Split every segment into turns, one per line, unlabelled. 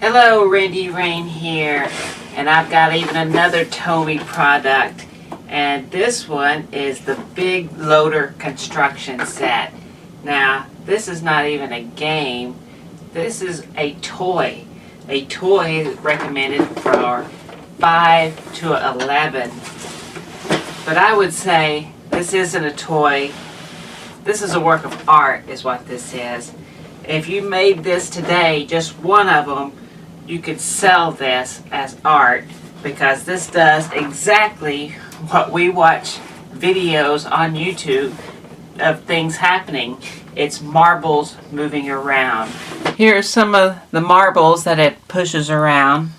Hello, Randi Rain here, and I've got even another TOMY product, and this one is the Big Loader construction set. Now, this is not even a game, this is a toy. A toy is recommended for 5 to 11, but I would say this isn't a toy, this is a work of art is what this is. If you made this today, just one of them, you could sell this as art, because this does exactly what we watch videos on YouTube of things happening. It's marbles moving around. Here are some of the marbles that it pushes around.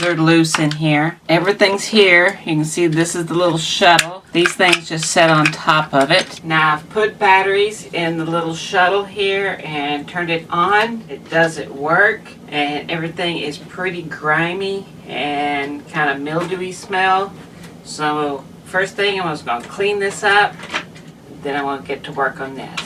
They're loose in here. Everything's here. You can see this is the little shuttle. These things just set on top of it. Now I've put batteries in the little shuttle here and turned it on. It doesn't work, and everything is pretty grimy and kind of mildewy smell. So first thing, I was going to clean this up. Then I want to get to work on this.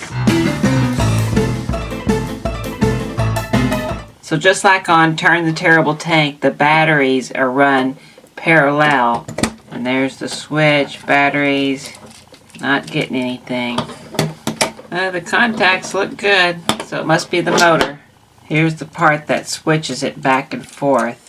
So just like on Turn the Terrible Tank, the batteries are run parallel. And there's the switch, batteries, not getting anything. The contacts look good, so it must be the motor. Here's the part that switches it back and forth.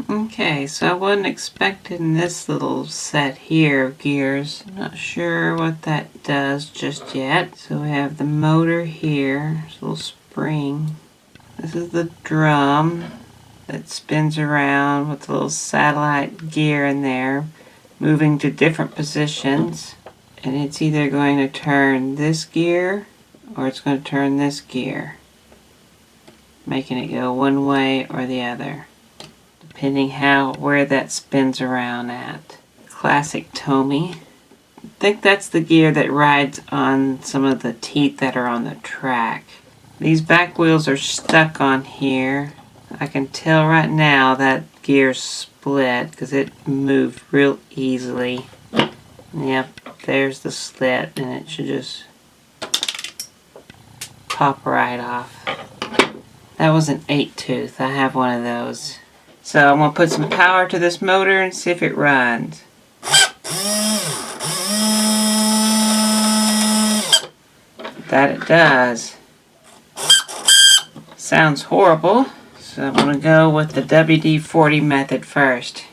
Okay, so I wasn't expecting this little set here of gears. I'm not sure what that does just yet. So we have the motor here, there's a little spring. This is the drum that spins around with a little satellite gear in there, moving to different positions. And it's either going to turn this gear or it's going to turn this gear, making it go one way or the other, depending where that spins around at. Classic TOMY. I think that's the gear that rides on some of the teeth that are on the track. These back wheels are stuck on here. I can tell right now that gear's split because it moved real easily. Yep, there's the slit, and it should just pop right off. That was an 8-tooth. I have one of those. So I'm going to put some power to this motor and see if it runs. That it does. Sounds horrible. So I'm going to go with the WD-40 method first.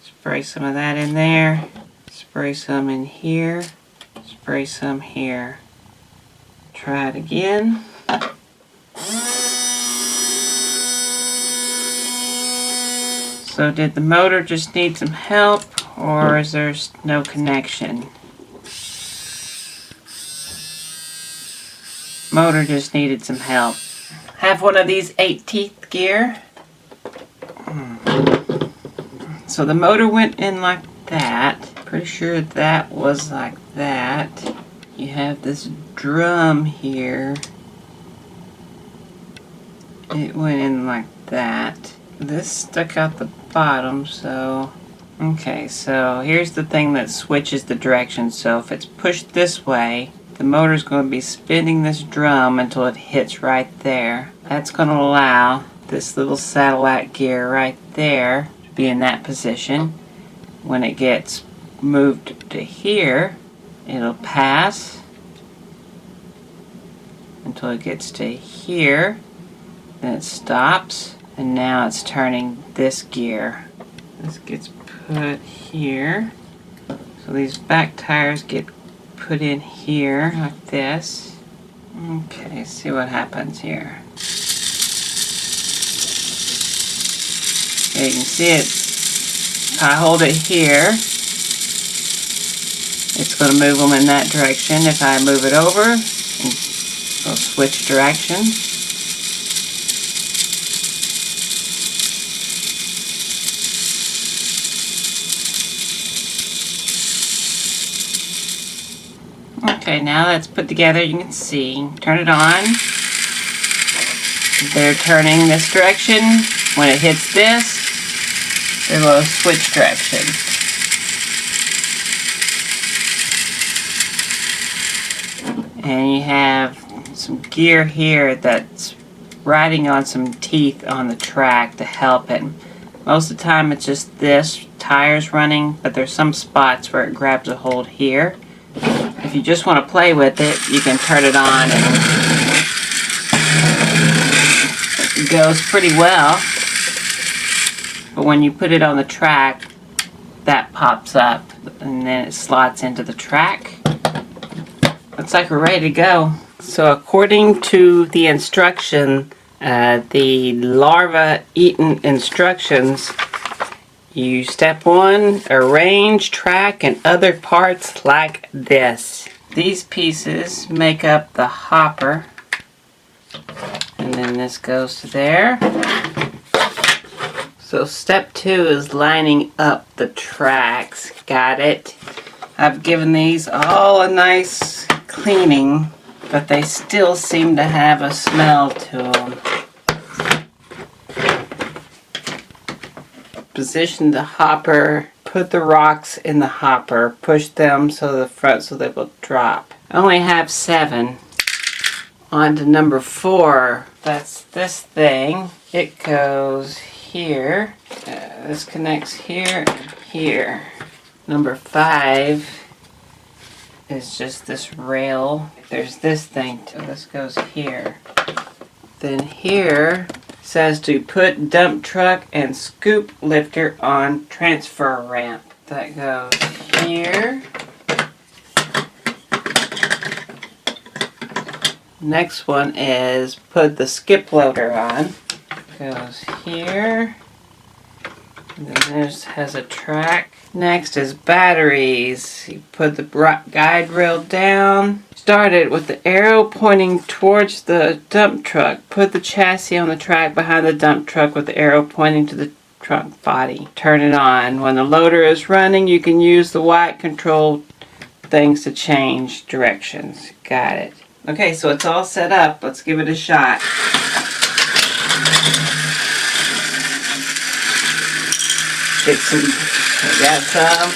Spray some of that in there. Spray some in here. Spray some here. Try it again. So did the motor just need some help, or is there no connection? Motor just needed some help. Have one of these 8-teeth gear. So the motor went in like that. Pretty sure that was like that. You have this drum here. It went in like that. This stuck out the bottom, so... Okay, so here's the thing that switches the direction. So if it's pushed this way, the motor's going to be spinning this drum until it hits right there. That's going to allow this little satellite gear right there to be in that position. When it gets moved to here, it'll pass until it gets to here. Then it stops, and now it's turning this gear. This gets put here. So these back tires get put in here like this. Okay, see what happens here. Okay, you can see it. If I hold it here, it's going to move them in that direction. If I move it over, it'll switch directions. Okay, now that's put together, you can see. Turn it on. They're turning this direction. When it hits this, it will switch direction. And you have some gear here that's riding on some teeth on the track to help it. Most of the time it's just this, tires running, but there's some spots where it grabs a hold here. If you just want to play with it, you can turn it on and it goes pretty well. But when you put it on the track, that pops up and then it slots into the track. Looks like we're ready to go. So according to the instruction, the larva eaten instructions, you step 1, arrange track and other parts like this. These pieces make up the hopper, and then this goes to there. So step 2 is lining up the tracks. Got it? I've given these all a nice cleaning, but they still seem to have a smell to them. Position the hopper, put the rocks in the hopper, push them to the front so they will drop. I only have 7. On to number 4. That's this thing. It goes here. This connects here and here. Number 5 is just this rail. There's this thing too. This goes here. Then here says to put dump truck and scoop lifter on transfer ramp. That goes here. Next one is put the skip loader on. Goes here. And then this has a track. Next is batteries. You put the guide rail down. Start it with the arrow pointing towards the dump truck. Put the chassis on the track behind the dump truck with the arrow pointing to the truck body. Turn it on. When the loader is running, you can use the white control things to change directions. Got it. Okay, so it's all set up. Let's give it a shot. Get some, I got some.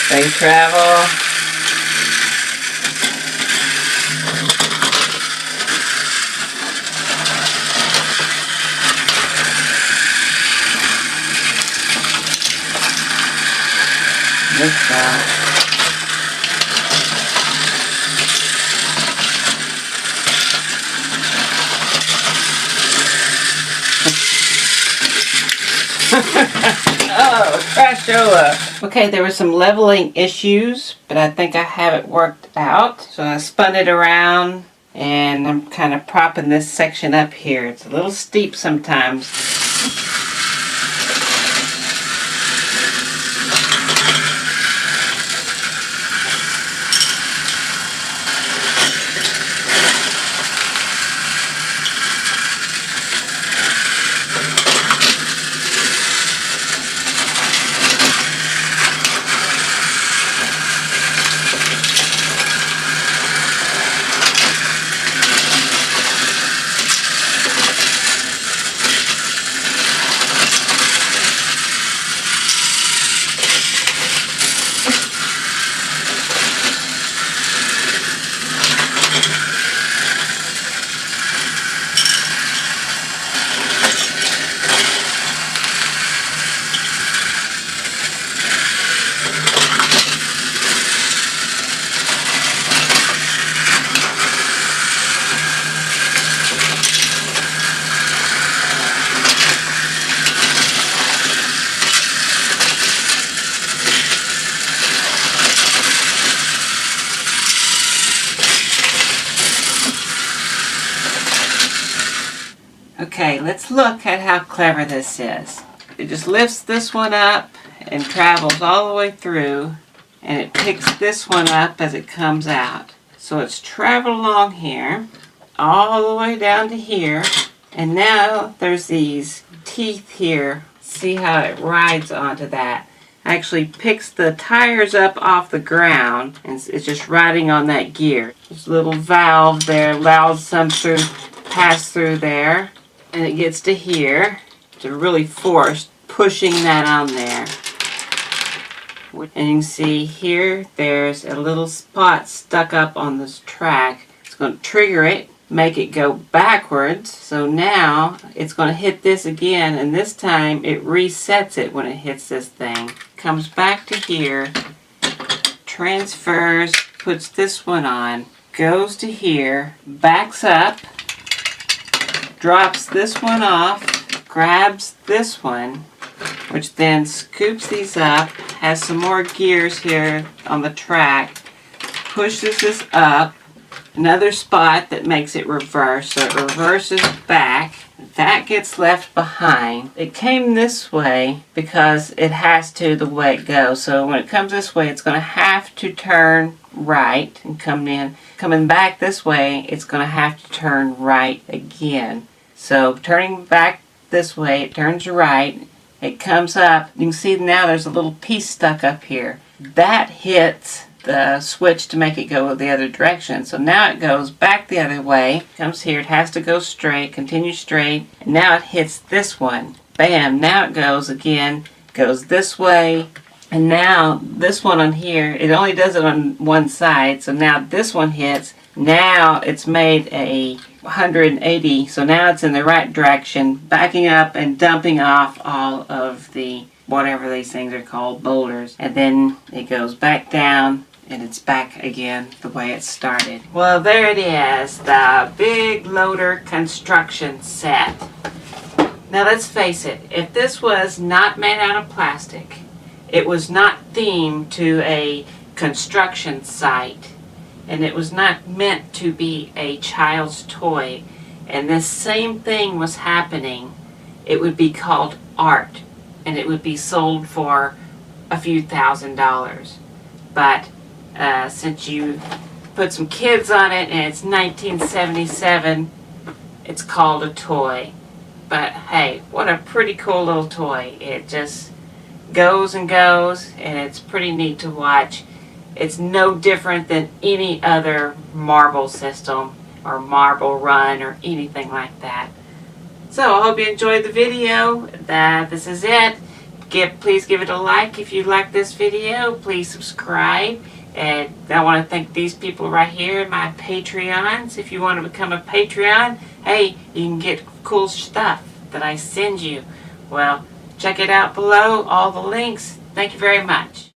They travel. This guy. Oh, crashola. Okay, there were some leveling issues, but I think I have it worked out. So I spun it around, and I'm kind of propping this section up here. It's a little steep sometimes. Okay, let's look at how clever this is. It just lifts this one up and travels all the way through, and it picks this one up as it comes out. So it's traveled along here, all the way down to here, and now there's these teeth here. See how it rides onto that. Actually picks the tires up off the ground, and it's just riding on that gear. There's a little valve there, allows some to pass through there. And it gets to here, to really force pushing that on there. And you can see here, there's a little spot stuck up on this track. It's going to trigger it, make it go backwards. So now it's going to hit this again, and this time it resets it when it hits this thing. Comes back to here, transfers, puts this one on, goes to here, backs up, drops this one off, grabs this one, which then scoops these up, has some more gears here on the track, pushes this up, another spot that makes it reverse, so it reverses back. That gets left behind. It came this way because it has to the way it goes. So when it comes this way, it's going to have to turn right and come in. Coming back this way, it's going to have to turn right again. So turning back this way, it turns right. It comes up. You can see now there's a little piece stuck up here. That hits the switch to make it go the other direction. So now it goes back the other way, comes here, it has to go straight, continue straight, and now it hits this one. Bam, now it goes again, goes this way, and now this one on here, it only does it on one side, so now this one hits, now it's made a 180, so now it's in the right direction, backing up and dumping off all of the whatever these things are called, boulders, and then it goes back down and it's back again the way it started. Well, there it is, the big loader construction set. Now let's face it, if this was not made out of plastic, it was not themed to a construction site, and it was not meant to be a child's toy, and this same thing was happening, it would be called art, and it would be sold for a few $1,000s. But since you put some kids on it and it's 1977, it's called a toy. But hey, what a pretty cool little toy. It just goes and goes, and it's pretty neat to watch. It's no different than any other marble system or marble run or anything like that. So I hope you enjoyed the video. This is it. Please give it a like if you like this video. Please subscribe. And I want to thank these people right here, my Patreons. If you want to become a Patreon, hey, you can get cool stuff that I send you. Well, check it out below, all the links. Thank you very much.